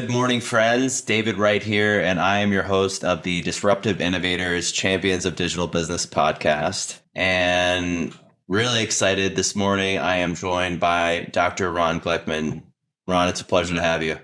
Good morning, friends. David Wright here, and I am your host of the Disruptive Innovators Champions of Digital Business podcast. And really excited this morning. I am joined by Dr. Ron Glickman. Ron, it's a pleasure to have you.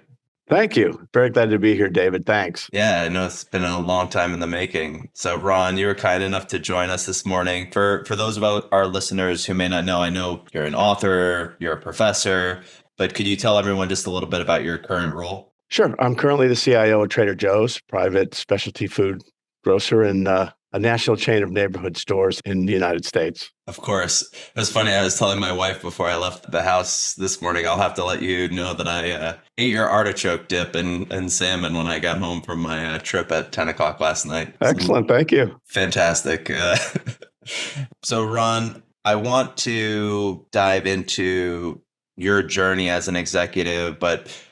Thank you. Very glad to be here, David. Thanks. Yeah, I know it's been a long time in the making. So, Ron, you were kind enough to join us this morning. For those of our listeners who may not know, I know you're an author, you're a professor, but could you tell everyone just a little bit about your current role? Sure. I'm currently the CIO of Trader Joe's, private specialty food grocer and a national chain of neighborhood stores in the United States. Of course. It was funny. I was telling my wife before I left the house this morning, I'll have to let you know that I ate your artichoke dip and salmon when I got home from my trip at 10 o'clock last night. Excellent. Thank you. Fantastic. So, Ron, I want to dive into your journey as an executive,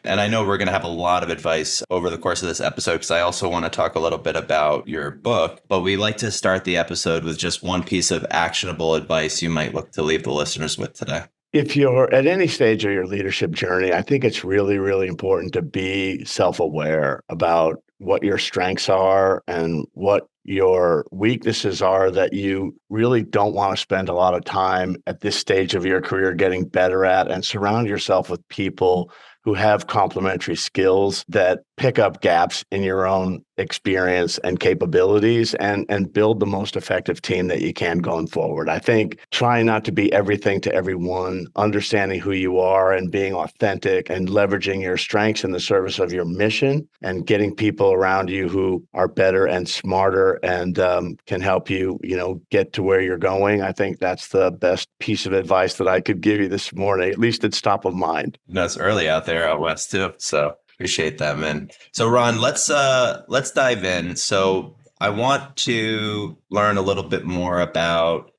and I know we're going to have a lot of advice over the course of this episode because I also want to talk a little bit about your book, but we like to start the episode with just one piece of actionable advice you might look to leave the listeners with today. If you're at any stage of your leadership journey, I think it's really, really important to be self-aware about what your strengths are and what your weaknesses are that you really don't want to spend a lot of time at this stage of your career getting better at, and surround yourself with people who have complementary skills that pick up gaps in your own experience and capabilities and build the most effective team that you can going forward. I think trying not to be everything to everyone, understanding who you are and being authentic and leveraging your strengths in the service of your mission and getting people around you who are better and smarter and can help you, get to where you're going. I think that's the best piece of advice that I could give you this morning. At least it's top of mind. It's early out there out west too. So appreciate that, man. So Ron, let's dive in. So I want to learn a little bit more about,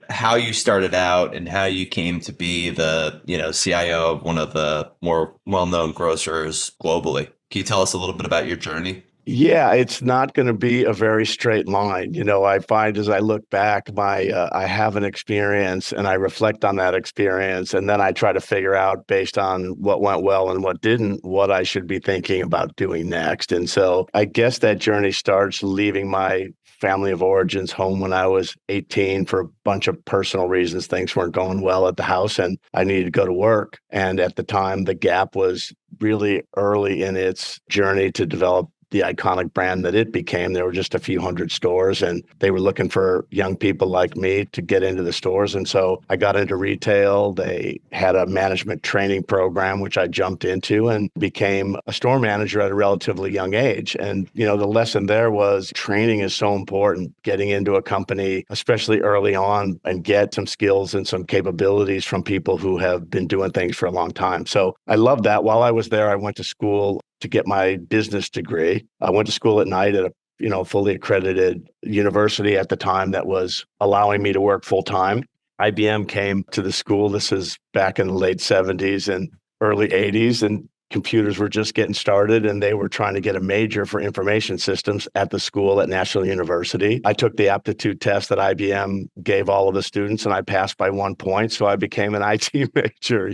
how you started out and how you came to be the, CIO of one of the more well-known grocers globally. Can you tell us a little bit about your journey? Yeah, it's not going to be a very straight line. I find as I look back, I have an experience and I reflect on that experience, and then I try to figure out, based on what went well and what didn't, what I should be thinking about doing next. And so I guess that journey starts leaving my family of origins home when I was 18 for a bunch of personal reasons. Things weren't going well at the house and I needed to go to work. And at the time, the Gap was really early in its journey to develop the iconic brand that it became. There were just a few hundred stores and they were looking for young people like me to get into the stores. And so I got into retail. They had a management training program, which I jumped into and became a store manager at a relatively young age. And, the lesson there was training is so important, getting into a company, especially early on, and get some skills and some capabilities from people who have been doing things for a long time. So I loved that. While I was there, I went to school to get my business degree. I went to school at night at a fully accredited university at the time that was allowing me to work full time. IBM came to the school. This is back in the late 70s and early 80s, and computers were just getting started, and they were trying to get a major for information systems at the school at National University. I took the aptitude test that IBM gave all of the students, and I passed by 1 point, so I became an IT major.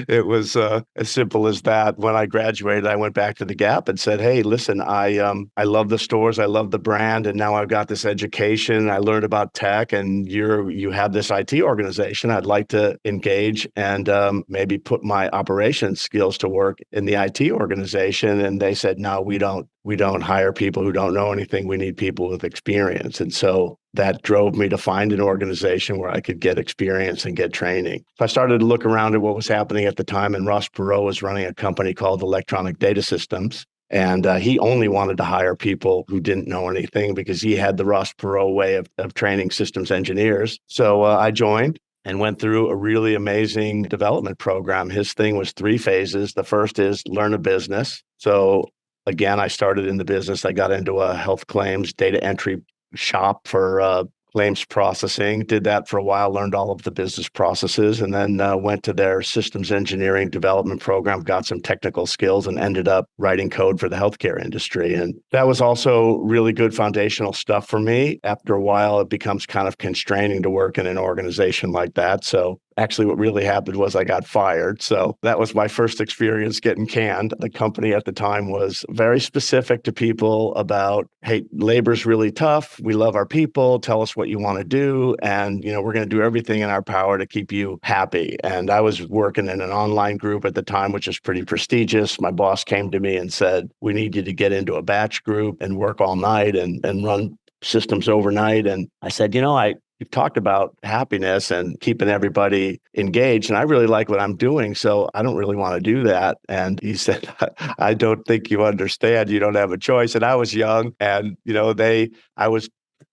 It was as simple as that. When I graduated, I went back to the Gap and said, "Hey, listen, I love the stores, I love the brand, and now I've got this education. I learned about tech, and you have this IT organization. I'd like to engage and maybe put my operations skills to work in the IT organization." And they said, "No, we don't hire people who don't know anything. We need people with experience." And so that drove me to find an organization where I could get experience and get training. So I started to look around at what was happening at the time, and Ross Perot was running a company called Electronic Data Systems. And he only wanted to hire people who didn't know anything because he had the Ross Perot way of training systems engineers. So I joined and went through a really amazing development program. His thing was 3 phases. The first is learn a business. So again, I started in the business. I got into a health claims data entry shop for claims processing, did that for a while, learned all of the business processes, and then went to their systems engineering development program, got some technical skills, and ended up writing code for the healthcare industry. And that was also really good foundational stuff for me. After a while, it becomes kind of constraining to work in an organization like that. So Actually, what really happened was I got fired. So that was my first experience getting canned. The company at the time was very specific to people about, hey, labor's really tough. We love our people. Tell us what you want to do. And, we're going to do everything in our power to keep you happy. And I was working in an online group at the time, which is pretty prestigious. My boss came to me and said, we need you to get into a batch group and work all night and run systems overnight. And I said, you've talked about happiness and keeping everybody engaged, and I really like what I'm doing, so I don't really want to do that. And he said, I don't think you understand. You don't have a choice. And I was young, and I was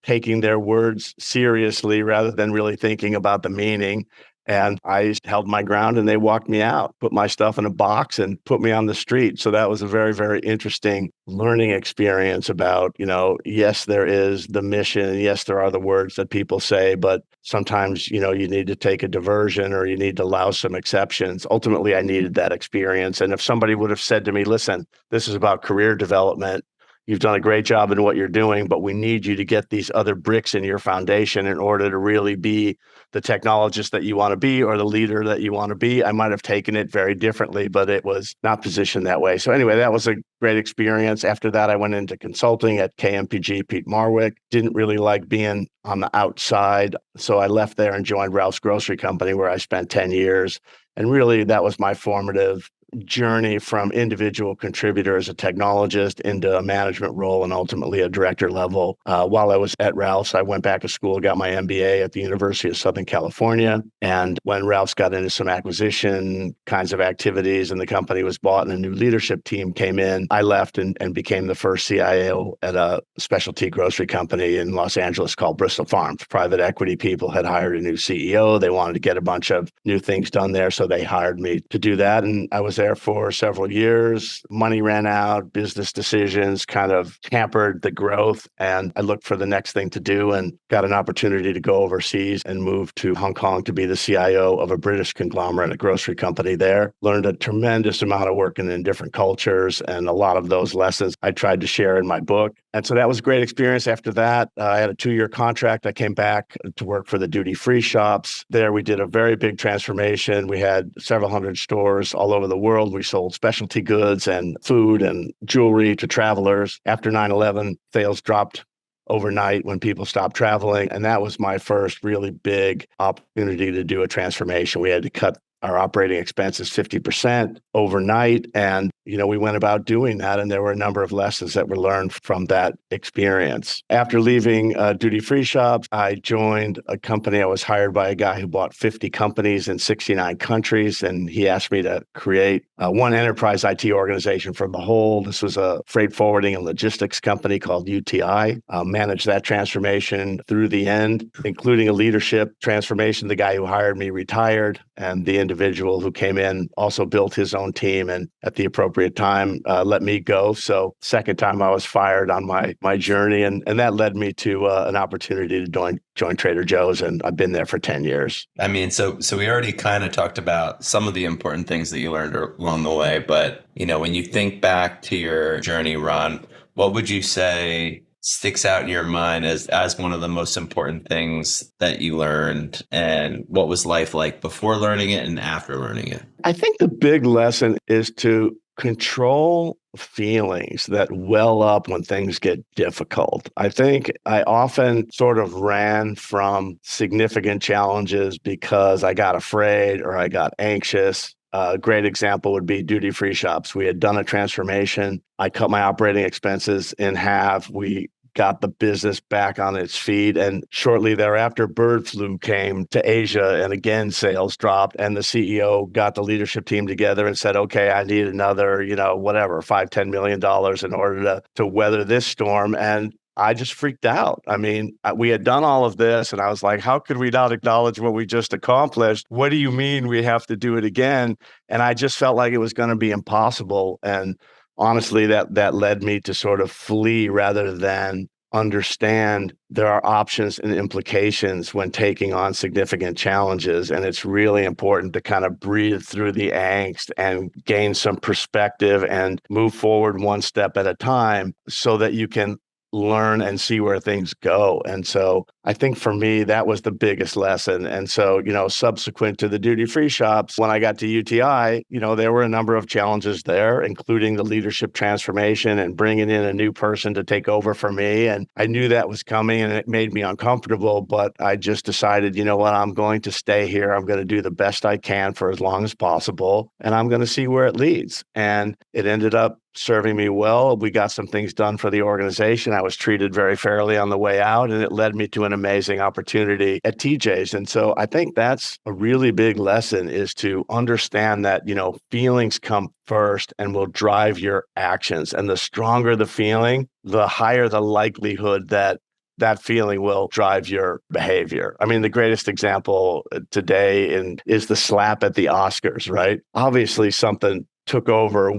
taking their words seriously rather than really thinking about the meaning. And I held my ground and they walked me out, put my stuff in a box and put me on the street. So that was a very, very interesting learning experience about, yes, there is the mission. And yes, there are the words that people say, but sometimes, you need to take a diversion or you need to allow some exceptions. Ultimately, I needed that experience. And if somebody would have said to me, listen, this is about career development. You've done a great job in what you're doing, but we need you to get these other bricks in your foundation in order to really be the technologist that you want to be or the leader that you want to be. I might have taken it very differently, but it was not positioned that way. So anyway, that was a great experience. After that, I went into consulting at KMPG, Pete Marwick. Didn't really like being on the outside. So I left there and joined Ralph's Grocery Company, where I spent 10 years. And really, that was my formative journey from individual contributor as a technologist into a management role and ultimately a director level. While I was at Ralph's, I went back to school, got my MBA at the University of Southern California. And when Ralph's got into some acquisition kinds of activities and the company was bought and a new leadership team came in, I left and became the first CIO at a specialty grocery company in Los Angeles called Bristol Farms. Private equity people had hired a new CEO. They wanted to get a bunch of new things done there. So they hired me to do that. And I was there for several years. Money ran out, business decisions kind of hampered the growth. And I looked for the next thing to do and got an opportunity to go overseas and move to Hong Kong to be the CIO of a British conglomerate, a grocery company there. Learned a tremendous amount of working in different cultures. And a lot of those lessons I tried to share in my book. And so that was a great experience. After that, I had a 2-year contract. I came back to work for the duty-free shops. There we did a very big transformation. We had several hundred stores all over the world. We sold specialty goods and food and jewelry to travelers. After 9/11, sales dropped overnight when people stopped traveling. And that was my first really big opportunity to do a transformation. We had to cut our operating expenses 50% overnight. And, we went about doing that. And there were a number of lessons that were learned from that experience. After leaving duty-free shops, I joined a company. I was hired by a guy who bought 50 companies in 69 countries. And he asked me to create one enterprise IT organization for the whole. This was a freight forwarding and logistics company called UTI. Managed that transformation through the end, including a leadership transformation. The guy who hired me retired, and the individual who came in also built his own team and at the appropriate time let me go. So second time I was fired on my journey, and that led me to an opportunity to join Trader Joe's, and I've been there for 10 years. I mean, so we already kind of talked about some of the important things that you learned along the way, but when you think back to your journey, Ron, what would you say sticks out in your mind as one of the most important things that you learned, and what was life like before learning it and after learning it? I think the big lesson is to control feelings that well up when things get difficult. I think I often sort of ran from significant challenges because I got afraid or I got anxious. A great example would be duty-free shops. We had done a transformation. I cut my operating expenses in half. We got the business back on its feet. And shortly thereafter, bird flu came to Asia, and again, sales dropped. And the CEO got the leadership team together and said, okay, I need another, whatever, $5-10 million in order to weather this storm. And I just freaked out. I mean, we had done all of this, and I was like, how could we not acknowledge what we just accomplished? What do you mean we have to do it again? And I just felt like it was going to be impossible. And honestly, that led me to sort of flee rather than understand there are options and implications when taking on significant challenges. And it's really important to kind of breathe through the angst and gain some perspective and move forward one step at a time so that you can learn and see where things go. And so I think for me, that was the biggest lesson. And so, subsequent to the duty-free shops, when I got to UTI, there were a number of challenges there, including the leadership transformation and bringing in a new person to take over for me. And I knew that was coming and it made me uncomfortable, but I just decided, you know what, I'm going to stay here. I'm going to do the best I can for as long as possible, and I'm going to see where it leads. And it ended up serving me well. We got some things done for the organization. I was treated very fairly on the way out, and it led me to an amazing opportunity at TJ's. And so I think that's a really big lesson, is to understand that, feelings come first and will drive your actions. And the stronger the feeling, the higher the likelihood that that feeling will drive your behavior. I mean, the greatest example today is the slap at the Oscars, right? Obviously, something took over,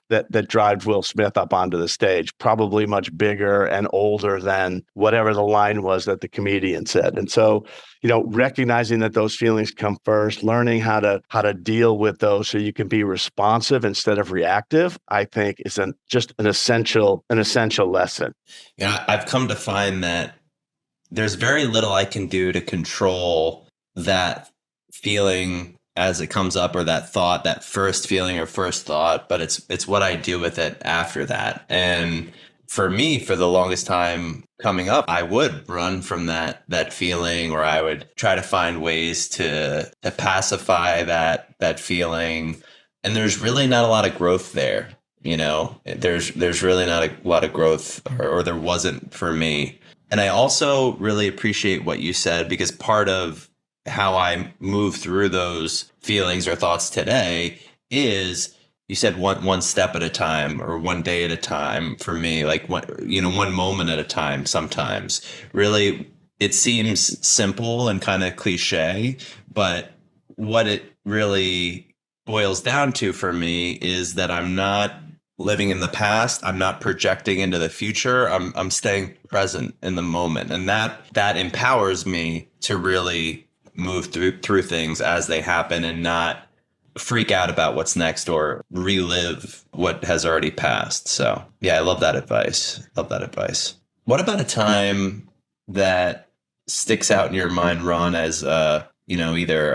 that drives Will Smith up onto the stage, probably much bigger and older than whatever the line was that the comedian said. And so, recognizing that those feelings come first, learning how to deal with those so you can be responsive instead of reactive, I think is just an essential lesson. Yeah, I've come to find that there's very little I can do to control that feeling as it comes up, or that thought, that first feeling or first thought, but it's what I do with it after that. And for me, for the longest time coming up, I would run from that feeling, or I would try to find ways to pacify that feeling. And there's really not a lot of growth there. There's really not a lot of growth, or there wasn't for me. And I also really appreciate what you said, because part of how I move through those feelings or thoughts today is, you said one step at a time, or one day at a time. For me, like one moment at a time. Sometimes, really, it seems simple and kind of cliche, but what it really boils down to for me is that I'm not living in the past. I'm not projecting into the future. I'm staying present in the moment, and that empowers me to really move through things as they happen, and not freak out about what's next or relive what has already passed. So yeah, I love that advice. What about a time that sticks out in your mind, Ron, as either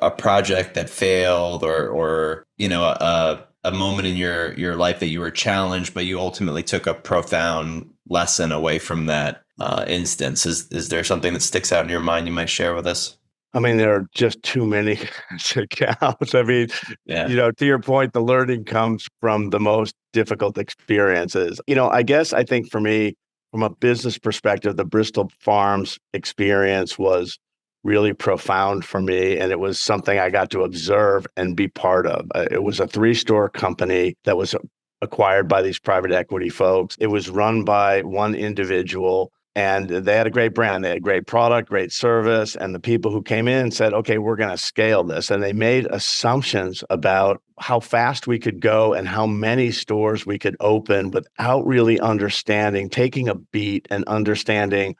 a project that failed, or a moment in your life that you were challenged, but you ultimately took a profound lesson away from that instance? Is there something that sticks out in your mind you might share with us? I mean, there are just too many to count. I mean, Yeah. to your point, the learning comes from the most difficult experiences. I think for me, from a business perspective, the Bristol Farms experience was really profound for me. And it was something I got to observe and be part of. It was a 3-store company that was acquired by these private equity folks. It was run by one individual, and they had a great brand. They had great product, great service. And the people who came in said, okay, we're going to scale this. And they made assumptions about how fast we could go and how many stores we could open, without really understanding, taking a beat and understanding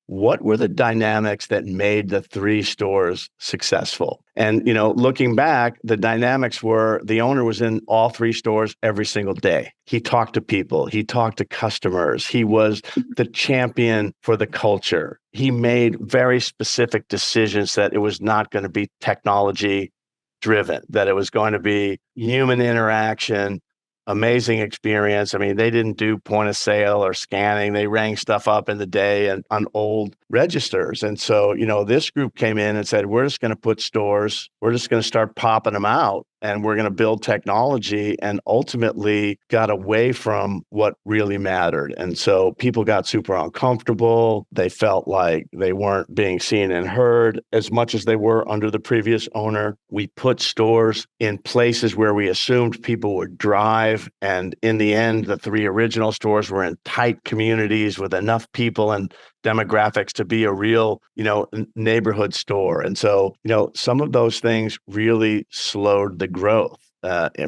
what were the dynamics that made the 3 stores successful. And, looking back, the dynamics were, the owner was in all 3 stores every single day. He talked to people. He talked to customers. He was the champion for the culture. He made very specific decisions that it was not going to be technology driven, that it was going to be human interaction. Amazing experience. I mean, they didn't do point of sale or scanning. They rang stuff up in the day and on old registers. And so, this group came in and said, we're just going to put stores, we're just going to start popping them out, and we're going to build technology, and ultimately got away from what really mattered. And so people got super uncomfortable. They felt like they weren't being seen and heard as much as they were under the previous owner. We put stores in places where we assumed people would drive. And in the end, the 3 original stores were in tight communities with enough people and demographics to be a real, neighborhood store. And so, some of those things really slowed the growth.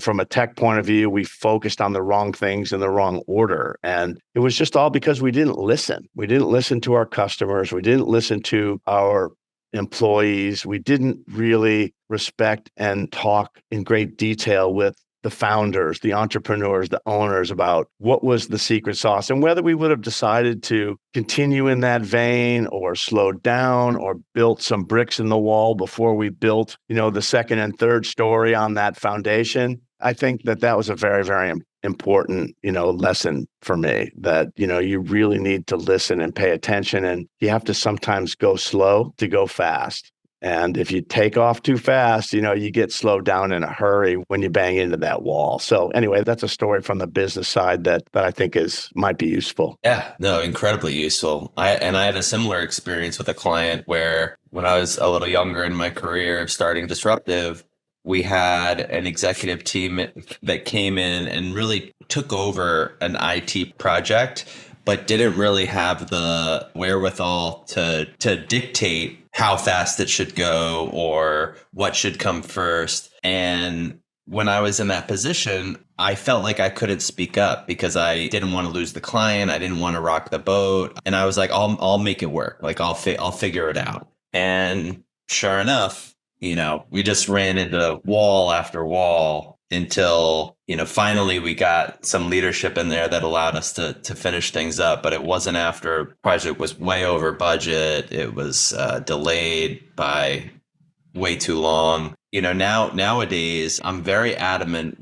From a tech point of view, we focused on the wrong things in the wrong order. And it was just all because we didn't listen. We didn't listen to our customers. We didn't listen to our employees. We didn't really respect and talk in great detail with the founders, the entrepreneurs, the owners about what was the secret sauce and whether we would have decided to continue in that vein or slowed down or built some bricks in the wall before we built, the second and third story on that foundation. I think that was a very, very important, lesson for me that, you really need to listen and pay attention, and you have to sometimes go slow to go fast. And if you take off too fast, you get slowed down in a hurry when you bang into that wall. So anyway, that's a story from the business side that I think might be useful. Yeah, no, incredibly useful. I had a similar experience with a client where when I was a little younger in my career starting Disruptive, we had an executive team that came in and really took over an IT project, but didn't really have the wherewithal to dictate how fast it should go or what should come first. And when I was in that position, I felt like I couldn't speak up because I didn't want to lose the client. I didn't want to rock the boat. And I was like, I'll make it work. Like I'll figure it out. And sure enough, we just ran into wall after wall until, finally we got some leadership in there that allowed us to finish things up. But it wasn't after the project was way over budget. It was delayed by way too long. Nowadays, I'm very adamant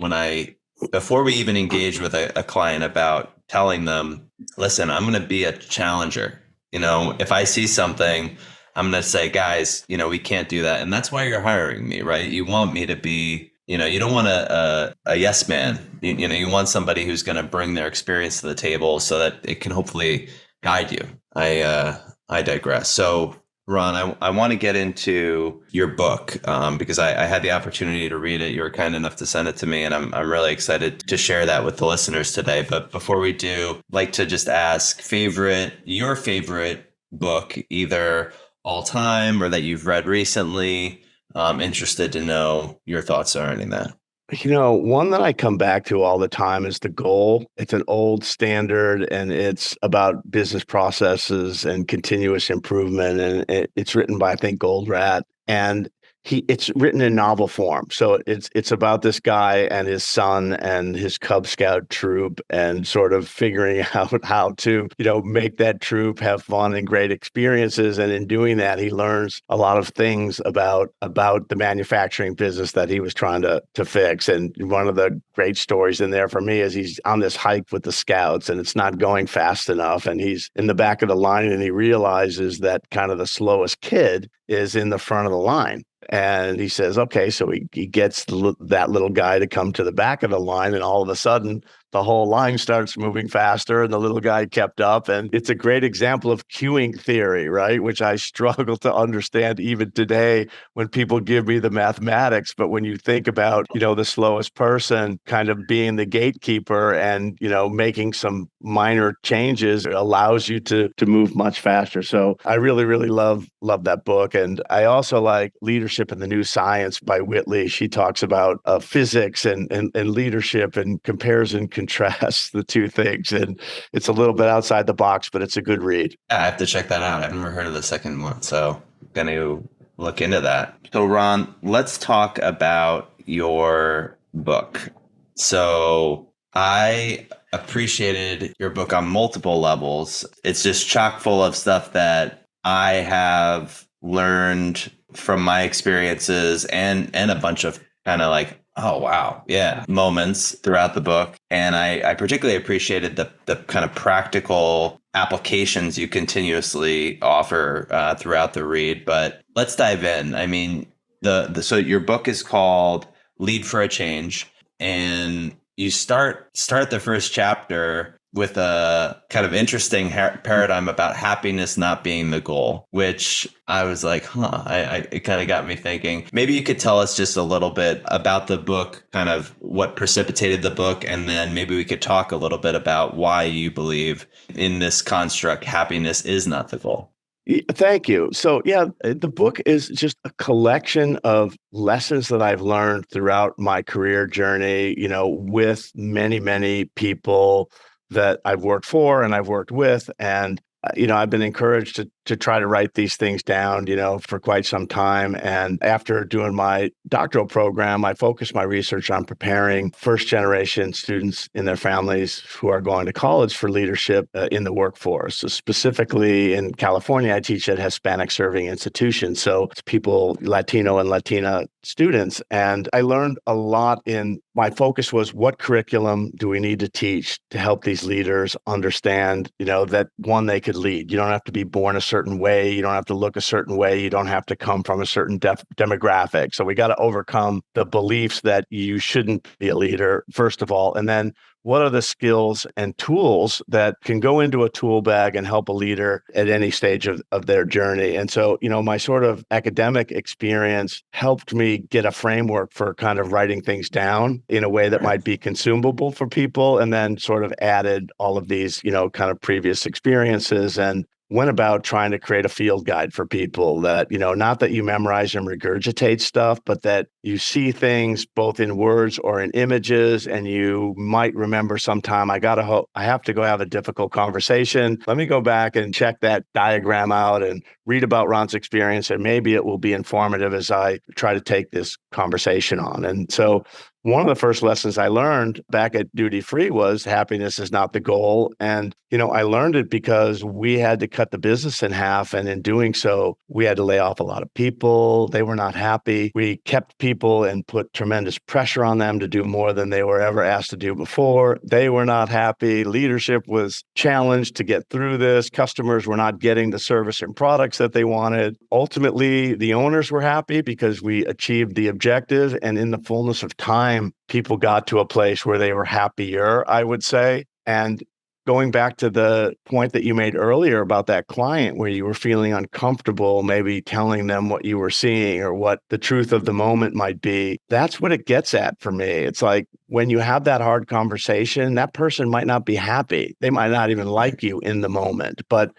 before we even engage with a client about telling them, listen, I'm going to be a challenger. If I see something, I'm going to say, guys, we can't do that. And that's why you're hiring me, right? You want me to be, you don't want a yes man. You want somebody who's going to bring their experience to the table so that it can hopefully guide you. I digress. So Ron, I want to get into your book because I had the opportunity to read it. You were kind enough to send it to me, and I'm really excited to share that with the listeners today. But before we do, I'd like to just ask your favorite book, either all time or that you've read recently. I'm interested to know your thoughts surrounding that. One that I come back to all the time is The Goal. It's an old standard, and it's about business processes and continuous improvement. And it's written by, I think, Goldratt. And it's written in novel form. So it's about this guy and his son and his Cub Scout troop and sort of figuring out how to, make that troop have fun and great experiences. And in doing that, he learns a lot of things about the manufacturing business that he was trying to fix. And one of the great stories in there for me is he's on this hike with the scouts and it's not going fast enough. And he's in the back of the line and he realizes that kind of the slowest kid is in the front of the line. And he says, okay, so he gets that little guy to come to the back of the line, and all of a sudden, the whole line starts moving faster, and the little guy kept up. And it's a great example of queuing theory, right? Which I struggle to understand even today when people give me the mathematics. But when you think about, the slowest person kind of being the gatekeeper and, making some minor changes, it allows you to move much faster. So I really, really love that book. And I also like Leadership in the New Science by Whitley. She talks about physics and leadership and compares and contrasts the two things. And it's a little bit outside the box, but it's a good read. Yeah, I have to check that out. I've never heard of the second one. So I'm going to look into that. So Ron, let's talk about your book. So I appreciated your book on multiple levels. It's just chock full of stuff that I have learned from my experiences and a bunch of kind of like, oh, wow, yeah, moments throughout the book. And I particularly appreciated the kind of practical applications you continuously offer throughout the read. But let's dive in. I mean, so your book is called Lead for a Change, and you start the first chapter with a kind of interesting paradigm about happiness not being the goal, which I was like, it kind of got me thinking. Maybe you could tell us just a little bit about the book, kind of what precipitated the book, and then maybe we could talk a little bit about why you believe in this construct, happiness is not the goal. Thank you. So, yeah, the book is just a collection of lessons that I've learned throughout my career journey, with many, many people that I've worked for and I've worked with. And, I've been encouraged to try to write these things down, for quite some time. And after doing my doctoral program, I focused my research on preparing first generation students in their families who are going to college for leadership in the workforce. So specifically in California, I teach at Hispanic serving institutions. So it's people, Latino and Latina students. And I learned a lot my focus was, what curriculum do we need to teach to help these leaders understand, that one, they could lead. You don't have to be born a certain way. You don't have to look a certain way. You don't have to come from a certain demographic. So we got to overcome the beliefs that you shouldn't be a leader, first of all. And then what are the skills and tools that can go into a tool bag and help a leader at any stage of their journey? And so, my sort of academic experience helped me get a framework for kind of writing things down in a way that might be consumable for people, and then sort of added all of these, kind of previous experiences and went about trying to create a field guide for people that, not that you memorize and regurgitate stuff, but that you see things both in words or in images, and you might remember sometime, I have to go have a difficult conversation. Let me go back and check that diagram out and read about Ron's experience, and maybe it will be informative as I try to take this conversation on. And so one of the first lessons I learned back at Duty Free was happiness is not the goal. And, I learned it because we had to cut the business in half. And in doing so, we had to lay off a lot of people. They were not happy. We kept people and put tremendous pressure on them to do more than they were ever asked to do before. They were not happy. Leadership was challenged to get through this. Customers were not getting the service and products that they wanted. Ultimately, the owners were happy because we achieved the objective. And in the fullness of time, people got to a place where they were happier, I would say. And going back to the point that you made earlier about that client where you were feeling uncomfortable, maybe telling them what you were seeing or what the truth of the moment might be, that's what it gets at for me. It's like when you have that hard conversation, that person might not be happy. They might not even like you in the moment. But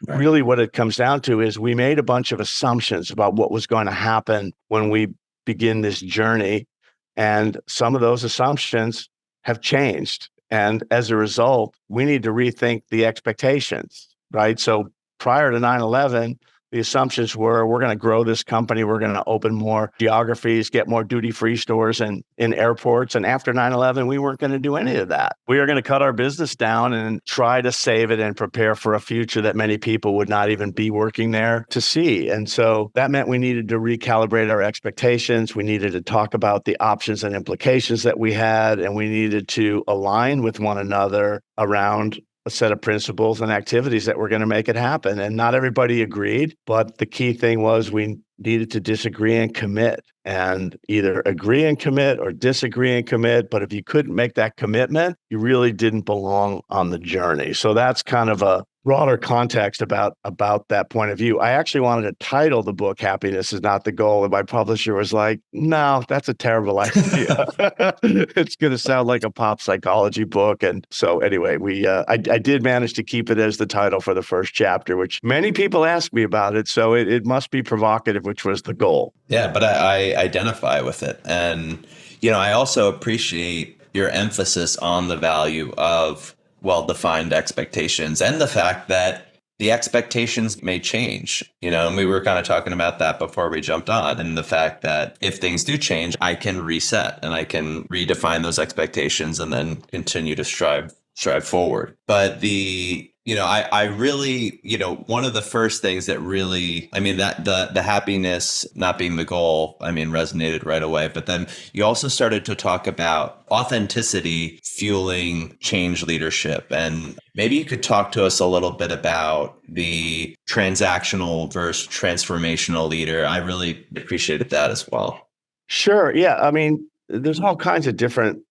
really what it comes down to is we made a bunch of assumptions about what was going to happen when we begin this journey. And some of those assumptions have changed. And as a result, we need to rethink the expectations, right? So prior to 9/11, the assumptions were we're going to grow this company, we're going to open more geographies, get more duty-free stores in airports. And after 9/11, we weren't going to do any of that. We are going to cut our business down and try to save it and prepare for a future that many people would not even be working there to see. And so that meant we needed to recalibrate our expectations. We needed to talk about the options and implications that we had, and we needed to align with one another around a set of principles and activities that were going to make it happen. And not everybody agreed, but the key thing was we needed to disagree and commit, and either agree and commit or disagree and commit. But if you couldn't make that commitment, you really didn't belong on the journey. So that's kind of a broader context about that point of view. I actually wanted to title the book "Happiness is Not the Goal," and my publisher was like, "No, that's a terrible idea. It's going to sound like a pop psychology book." And so anyway, I did manage to keep it as the title for the first chapter, which many people ask me about it. So it must be provocative, which was the goal. Yeah, but I identify with it. And, I also appreciate your emphasis on the value of well-defined expectations and the fact that the expectations may change, and we were kind of talking about that before we jumped on, and the fact that if things do change, I can reset and I can redefine those expectations and then continue to strive forward. But I really, one of the first things that really, that the happiness not being the goal, resonated right away. But then you also started to talk about authenticity fueling change leadership. And maybe you could talk to us a little bit about the transactional versus transformational leader. I really appreciated that as well. Sure. Yeah. There's all kinds of different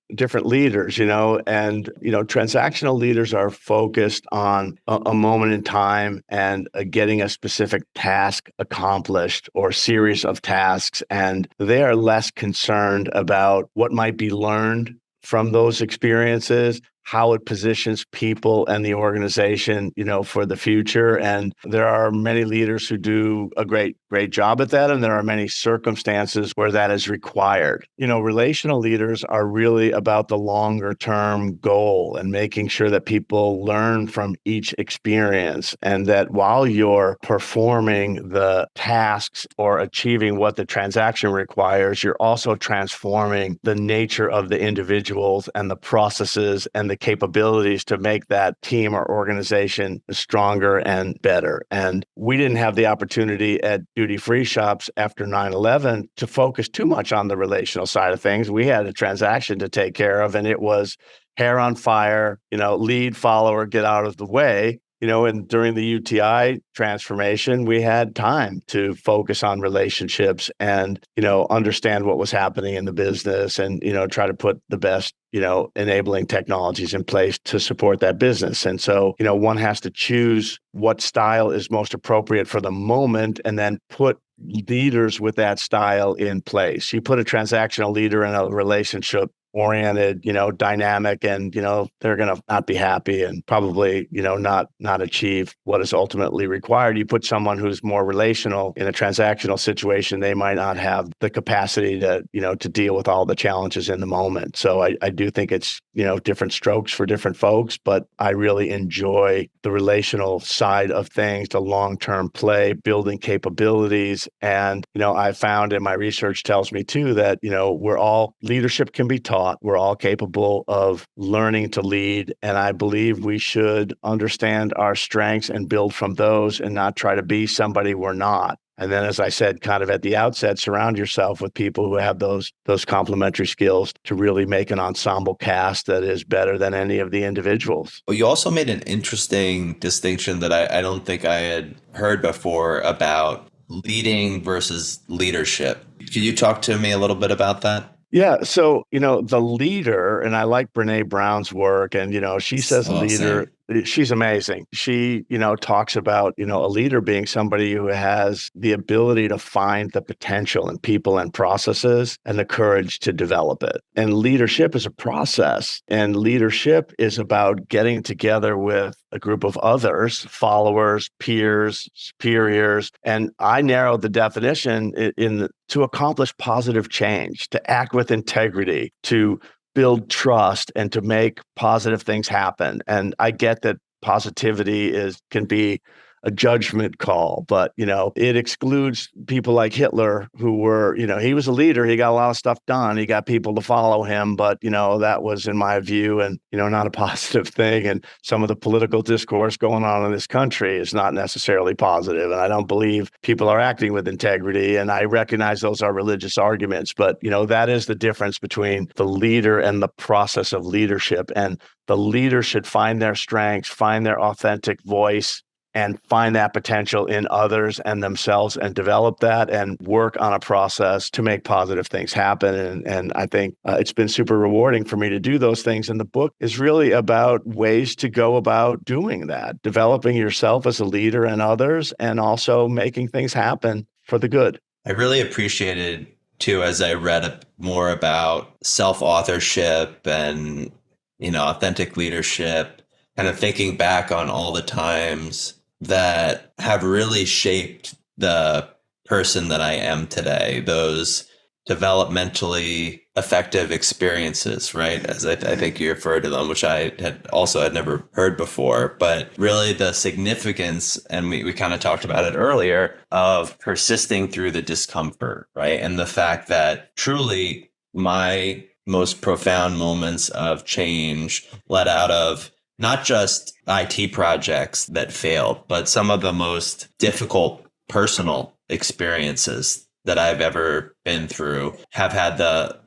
leaders, and, transactional leaders are focused on a moment in time and getting a specific task accomplished or series of tasks. And they are less concerned about what might be learned from those experiences, how it positions people and the organization, for the future. And there are many leaders who do a great job at that. And there are many circumstances where that is required. Relational leaders are really about the longer term goal and making sure that people learn from each experience, and that while you're performing the tasks or achieving what the transaction requires, you're also transforming the nature of the individuals and the processes and the capabilities to make that team or organization stronger and better. And we didn't have the opportunity at duty-free shops after 9/11 to focus too much on the relational side of things. We had a transaction to take care of, and it was hair on fire, lead, follower, get out of the way. And during the UTI transformation, we had time to focus on relationships and, understand what was happening in the business and, try to put the best, enabling technologies in place to support that business. And so, one has to choose what style is most appropriate for the moment and then put leaders with that style in place. You put a transactional leader in a relationship oriented, dynamic, and, they're going to not be happy and probably, not achieve what is ultimately required. You put someone who's more relational in a transactional situation, they might not have the capacity to, to deal with all the challenges in the moment. So I do think it's, different strokes for different folks, but I really enjoy the relational side of things, the long-term play, building capabilities. And, I found, and my research tells me too, that, leadership can be taught. We're all capable of learning to lead. And I believe we should understand our strengths and build from those and not try to be somebody we're not. And then, as I said, kind of at the outset, surround yourself with people who have those complementary skills to really make an ensemble cast that is better than any of the individuals. Well, you also made an interesting distinction that I don't think I had heard before about leading versus leadership. Could you talk to me a little bit about that? Yeah. So, the leader, and I like Brene Brown's work, and, she says a leader, she's amazing. She, talks about, a leader being somebody who has the ability to find the potential in people and processes and the courage to develop it. And leadership is a process, and leadership is about getting together with a group of others, followers, peers, superiors. And I narrowed the definition to accomplish positive change, to act with integrity, to build trust, and to make positive things happen. And I get that positivity can be a judgment call, but it excludes people like Hitler, who were, he was a leader. He got a lot of stuff done. He got people to follow him, but that was, in my view, and not a positive thing. And some of the political discourse going on in this country is not necessarily positive. And I don't believe people are acting with integrity. And I recognize those are religious arguments, but that is the difference between the leader and the process of leadership. And the leader should find their strengths, find their authentic voice, and find that potential in others and themselves and develop that and work on a process to make positive things happen. And I think it's been super rewarding for me to do those things. And the book is really about ways to go about doing that, developing yourself as a leader and others, and also making things happen for the good. I really appreciated, too, as I read more about self-authorship and, authentic leadership, kind of thinking back on all the times that have really shaped the person that I am today, those developmentally effective experiences, right? As I think you referred to them, which I had never heard before, but really the significance, and we kind of talked about it earlier, of persisting through the discomfort, right? And the fact that truly my most profound moments of change led out of not just IT projects that failed, but some of the most difficult personal experiences that I've ever been through have had the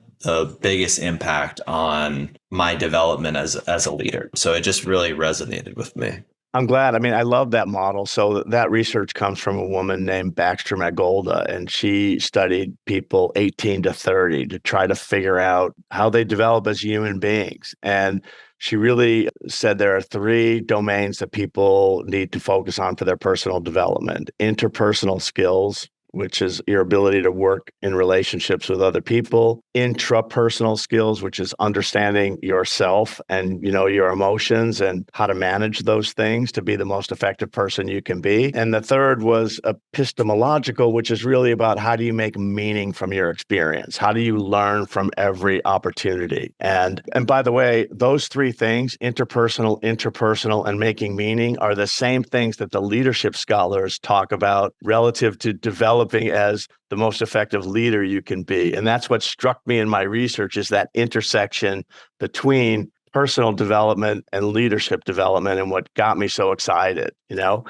biggest impact on my development as a leader. So it just really resonated with me. I'm glad. I mean, I love that model. So that research comes from a woman named Baxter Magolda, and she studied people 18 to 30 to try to figure out how they develop as human beings. And she really said there are 3 domains that people need to focus on for their personal development: interpersonal skills, which is your ability to work in relationships with other people, intrapersonal skills, which is understanding yourself and, your emotions and how to manage those things to be the most effective person you can be. And the third was epistemological, which is really about how do you make meaning from your experience? How do you learn from every opportunity? And by the way, those three things, interpersonal, and making meaning, are the same things that the leadership scholars talk about relative to developing as the most effective leader you can be. And that's what struck me in my research, is that intersection between personal development and leadership development, and what got me so excited,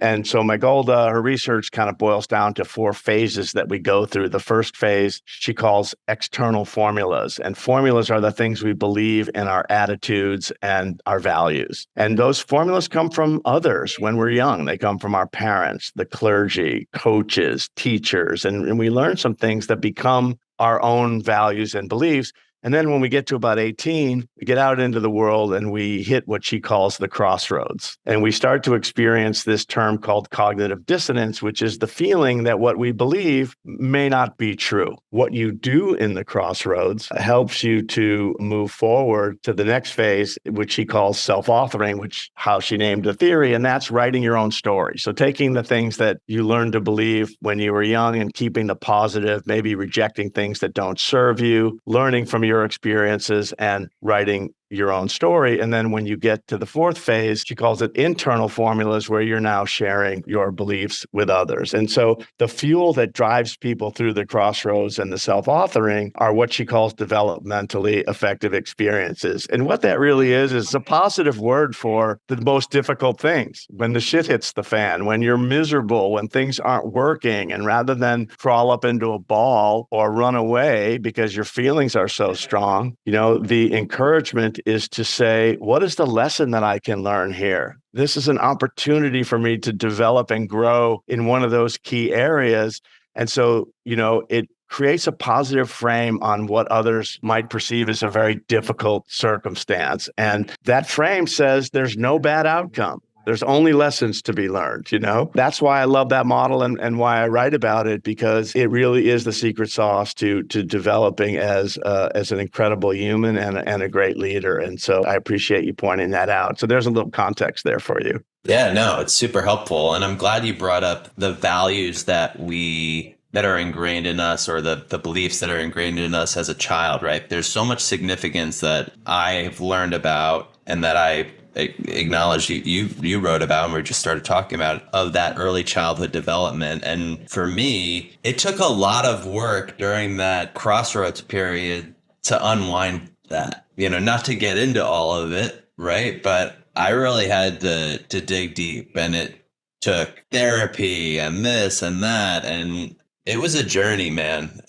And so my Golda, her research kind of boils down to 4 phases that we go through. The first phase she calls external formulas, and formulas are the things we believe in our attitudes and our values. And those formulas come from others when we're young. They come from our parents, the clergy, coaches, teachers, and we learn some things that become our own values and beliefs. And then when we get to about 18, we get out into the world and we hit what she calls the crossroads. And we start to experience this term called cognitive dissonance, which is the feeling that what we believe may not be true. What you do in the crossroads helps you to move forward to the next phase, which she calls self-authoring, which how she named the theory, and that's writing your own story. So taking the things that you learned to believe when you were young and keeping the positive, maybe rejecting things that don't serve you, learning from your experiences and writing your own story. And then when you get to the 4th phase, she calls it internal formulas, where you're now sharing your beliefs with others. And so the fuel that drives people through the crossroads and the self-authoring are what she calls developmentally effective experiences. And what that really is a positive word for the most difficult things. When the shit hits the fan, when you're miserable, when things aren't working, and rather than crawl up into a ball or run away because your feelings are so strong, the encouragement is to say, what is the lesson that I can learn here? This is an opportunity for me to develop and grow in one of those key areas. And so, it creates a positive frame on what others might perceive as a very difficult circumstance. And that frame says there's no bad outcome. There's only lessons to be learned, That's why I love that model and why I write about it, because it really is the secret sauce to developing as an incredible human and a great leader. And so I appreciate you pointing that out. So there's a little context there for you. Yeah, no, it's super helpful. And I'm glad you brought up the values that are ingrained in us, or the beliefs that are ingrained in us as a child, right? There's so much significance that I've learned about and that I acknowledge you wrote about, and we just started talking about, of that early childhood development. And for me, it took a lot of work during that crossroads period to unwind that, not to get into all of it, right? But I really had to dig deep, and it took therapy and this and that, and it was a journey, man.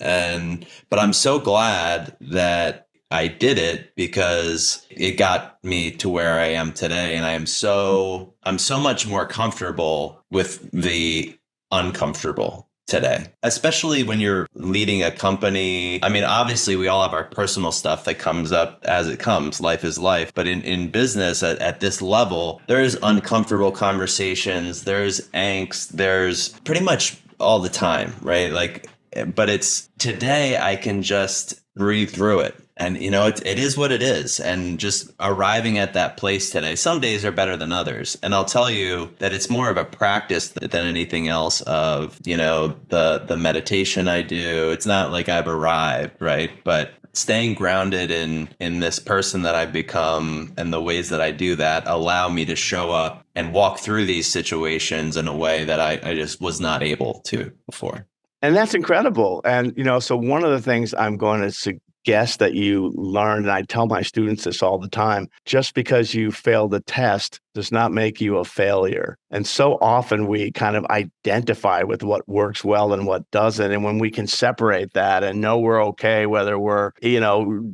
But I'm so glad that I did it, because it got me to where I am today. And I'm so much more comfortable with the uncomfortable today, especially when you're leading a company. I mean, obviously we all have our personal stuff that comes up as it comes. Life is life. But in business at this level, there's uncomfortable conversations. There's angst. There's pretty much all the time, right? But it's today I can just breathe through it. And, it is what it is. And just arriving at that place today, some days are better than others. And I'll tell you that it's more of a practice than anything else of, the meditation I do. It's not like I've arrived, right? But staying grounded in this person that I've become, and the ways that I do that allow me to show up and walk through these situations in a way that I just was not able to before. And that's incredible. And, so one of the things I'm going to suggest that you learn, and I tell my students this all the time, just because you failed a test does not make you a failure. And so often we kind of identify with what works well and what doesn't. And when we can separate that and know we're okay, whether we're,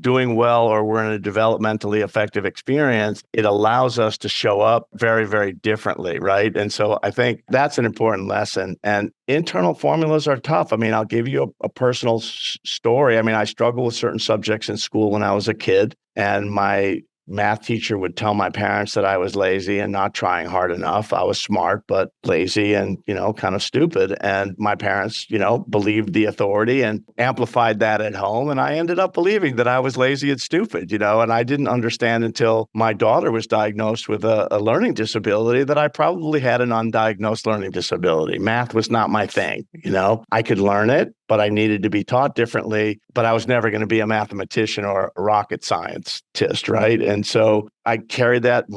doing well or we're in a developmentally effective experience, it allows us to show up very, very differently, right? And so I think that's an important lesson. And internal formulas are tough. I mean, I'll give you a personal story. I mean, I struggled with certain subjects in school when I was a kid, and my math teacher would tell my parents that I was lazy and not trying hard enough. I was smart, but lazy and, kind of stupid. And my parents, believed the authority and amplified that at home. And I ended up believing that I was lazy and stupid, and I didn't understand until my daughter was diagnosed with a learning disability that I probably had an undiagnosed learning disability. Math was not my thing, I could learn it, but I needed to be taught differently. But I was never going to be a mathematician or a rocket scientist, right? And so I carried that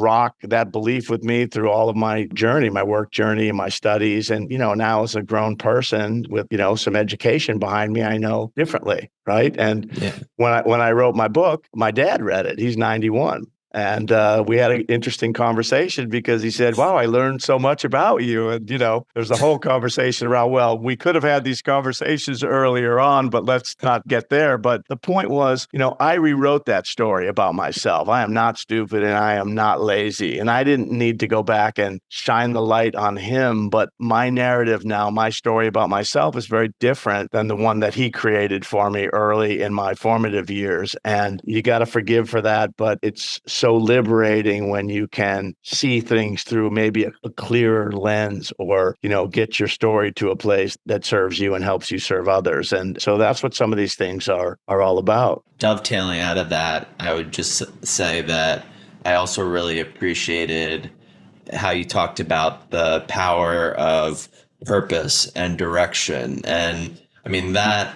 belief with me through all of my journey, my work journey and my studies. And, now as a grown person with, some education behind me, I know differently, right? And when I wrote my book, my dad read it. He's 91. And we had an interesting conversation because he said, wow, I learned so much about you. And, there's a whole conversation around, well, we could have had these conversations earlier on, but let's not get there. But the point was, I rewrote that story about myself. I am not stupid and I am not lazy. And I didn't need to go back and shine the light on him. But my narrative now, my story about myself is very different than the one that he created for me early in my formative years. And you got to forgive for that. But it's so liberating when you can see things through maybe a clearer lens or, get your story to a place that serves you and helps you serve others. And so that's what some of these things are all about. Dovetailing out of that, I would just say that I also really appreciated how you talked about the power of purpose and direction. And I mean, that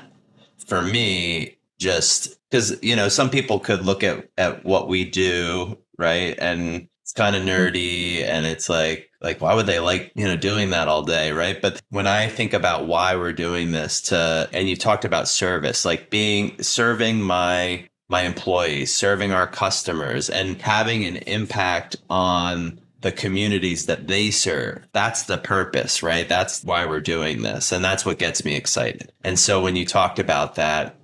for me, just because, some people could look at what we do, right? And it's kind of nerdy and it's like, why would they like, doing that all day, right? But when I think about why we're doing this and you talked about service, like serving my employees, serving our customers and having an impact on the communities that they serve. That's the purpose, right? That's why we're doing this. And that's what gets me excited. And so when you talked about that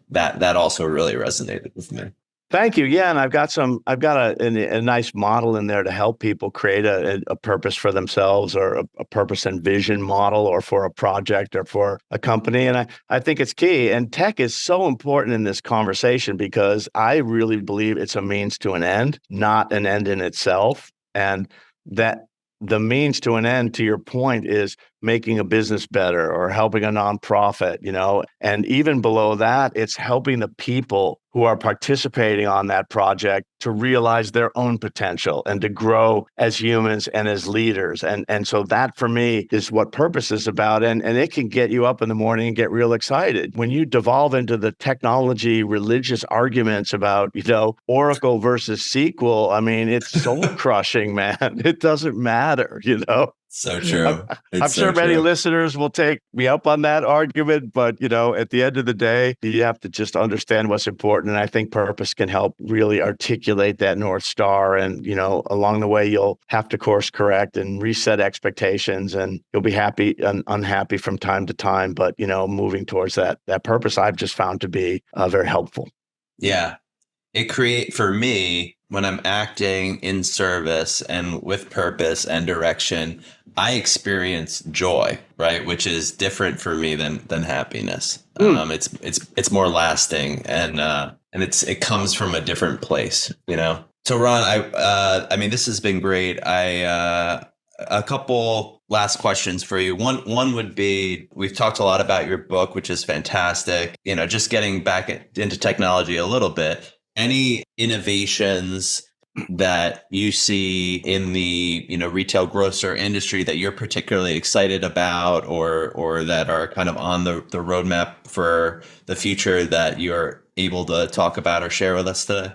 also really resonated with me. Thank you. Yeah, and I've got a nice model in there to help people create a purpose for themselves or a purpose and vision model or for a project or for a company. And I think it's key. And tech is so important in this conversation because I really believe it's a means to an end, not an end in itself. And that the means to an end, to your point, is making a business better or helping a nonprofit, and even below that, it's helping the people who are participating on that project to realize their own potential and to grow as humans and as leaders. And so that for me is what purpose is about. And it can get you up in the morning and get real excited. When you devolve into the technology, religious arguments about, Oracle versus SQL, I mean, it's soul crushing, man. It doesn't matter, So true. I'm sure many listeners will take me up on that argument, but at the end of the day, you have to just understand what's important. And I think purpose can help really articulate that North Star. And, along the way, you'll have to course correct and reset expectations and you'll be happy and unhappy from time to time. But, moving towards that purpose, I've just found to be very helpful. Yeah. For me, when I'm acting in service and with purpose and direction, I experience joy, right? Which is different for me than happiness. It's more lasting and it comes from a different place, So Ron, I mean, this has been great. A couple last questions for you. One would be, we've talked a lot about your book, which is fantastic. Just getting back into technology a little bit. Any innovations that you see in the retail grocer industry that you're particularly excited about or that are kind of on the roadmap for the future that you're able to talk about or share with us today?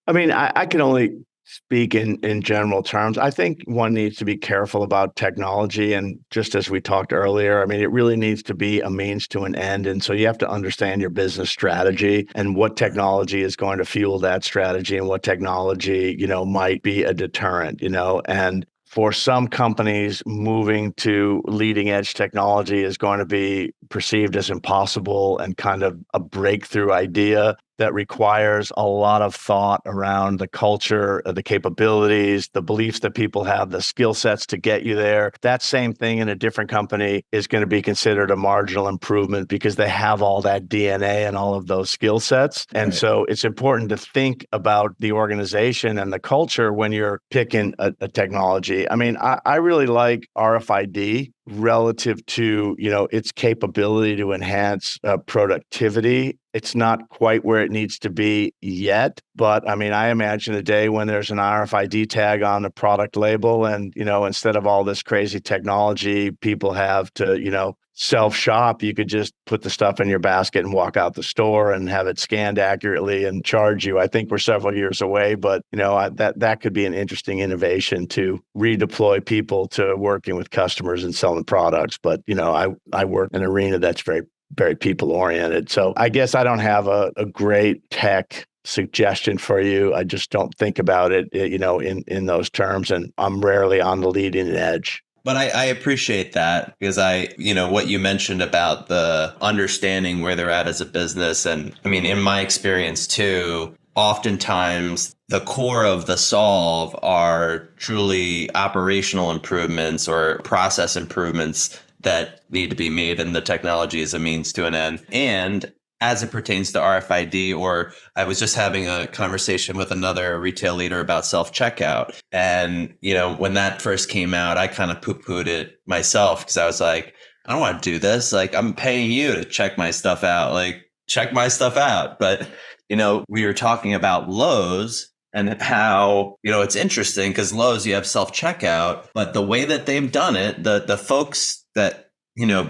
I mean, I can only speak in general terms. I think one needs to be careful about technology. And just as we talked earlier, I mean, it really needs to be a means to an end. And so you have to understand your business strategy and what technology is going to fuel that strategy and what technology, might be a deterrent, and for some companies, moving to leading edge technology is going to be perceived as impossible and kind of a breakthrough idea. that requires a lot of thought around the culture, the capabilities, the beliefs that people have, the skill sets to get you there. That same thing in a different company is going to be considered a marginal improvement because they have all that DNA and all of those skill sets. And so it's important to think about the organization and the culture when you're picking a technology. I mean, I really like RFID relative to, its capability to enhance productivity. It's not quite where it needs to be yet, but I mean, I imagine a day when there's an RFID tag on the product label and, instead of all this crazy technology people have to, self-shop, you could just put the stuff in your basket and walk out the store and have it scanned accurately and charge you. I think we're several years away, but that could be an interesting innovation to redeploy people to working with customers and selling products. But I work in an arena that's very, very people oriented. So I guess I don't have a great tech suggestion for you. I just don't think about it, in those terms, and I'm rarely on the leading edge. But I appreciate that because what you mentioned about the understanding where they're at as a business. And I mean, in my experience too, oftentimes the core of the solve are truly operational improvements or process improvements that need to be made. And the technology is a means to an end. And as it pertains to RFID, or I was just having a conversation with another retail leader about self-checkout. And, when that first came out, I kind of poo-pooed it myself because I was like, I don't want to do this. Like, I'm paying you to check my stuff out. Like, check my stuff out. But, we were talking about Lowe's and how, it's interesting because Lowe's, you have self-checkout, but the way that they've done it, the folks that,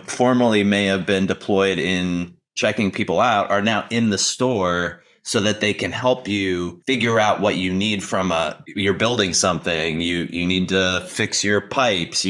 formerly may have been deployed in checking people out are now in the store so that they can help you figure out what you need from you're building something. You need to fix your pipes.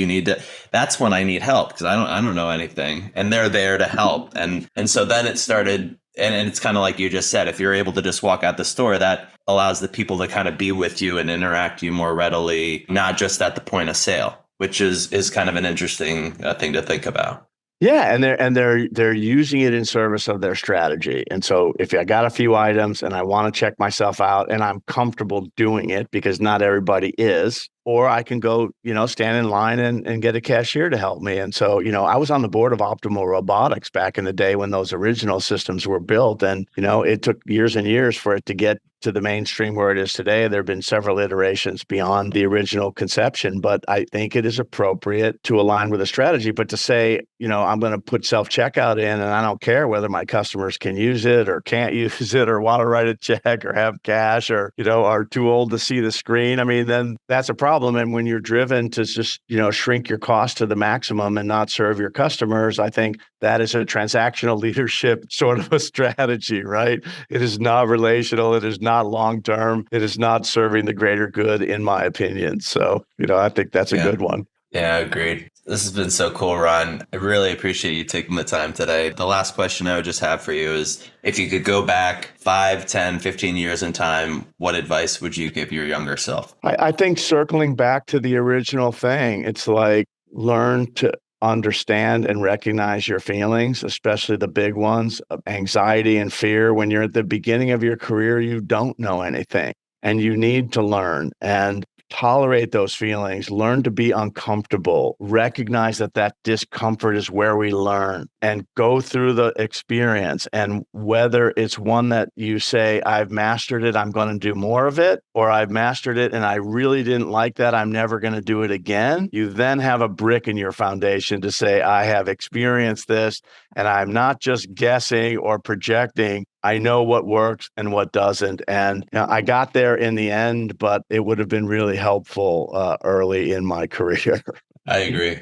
That's when I need help because I don't know anything, and they're there to help. And so then it started, and it's kind of like you just said, if you're able to just walk out the store, that allows the people to kind of be with you and interact you more readily, not just at the point of sale, which is kind of an interesting thing to think about. Yeah, and they're using it in service of their strategy. And so if I got a few items and I want to check myself out and I'm comfortable doing it because not everybody is, or I can go, stand in line and get a cashier to help me. And so, I was on the board of Optimal Robotics back in the day when those original systems were built. And, it took years and years for it to get to the mainstream where it is today. There have been several iterations beyond the original conception, but I think it is appropriate to align with a strategy. But to say, I'm going to put self-checkout in and I don't care whether my customers can use it or can't use it or want to write a check or have cash or, are too old to see the screen. I mean, then that's a problem. And when you're driven to just, shrink your cost to the maximum and not serve your customers, I think that is a transactional leadership sort of a strategy, right? It is not relational. It is not long-term. It is not serving the greater good, in my opinion. So, I think that's a good one. Yeah, agreed. This has been so cool, Ron. I really appreciate you taking the time today. The last question I would just have for you is, if you could go back 5, 10, 15 years in time, what advice would you give your younger self? I think circling back to the original thing, it's like learn to understand and recognize your feelings, especially the big ones of anxiety and fear. When you're at the beginning of your career, you don't know anything and you need to learn and tolerate those feelings, learn to be uncomfortable, recognize that discomfort is where we learn, and go through the experience. And whether it's one that you say, I've mastered it, I'm going to do more of it, or I've mastered it and I really didn't like that, I'm never going to do it again, you then have a brick in your foundation to say, I have experienced this and I'm not just guessing or projecting. I know what works and what doesn't. And I got there in the end, but it would have been really helpful early in my career. I agree.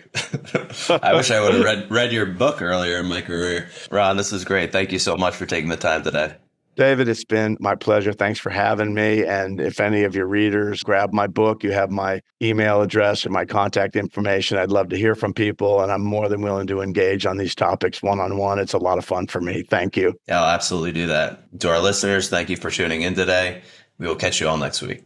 I wish I would have read your book earlier in my career. Ron, this is great. Thank you so much for taking the time today. David, it's been my pleasure. Thanks for having me. And if any of your readers grab my book, you have my email address and my contact information. I'd love to hear from people, and I'm more than willing to engage on these topics one-on-one. It's a lot of fun for me. Thank you. Yeah, I'll absolutely do that. To our listeners, thank you for tuning in today. We will catch you all next week.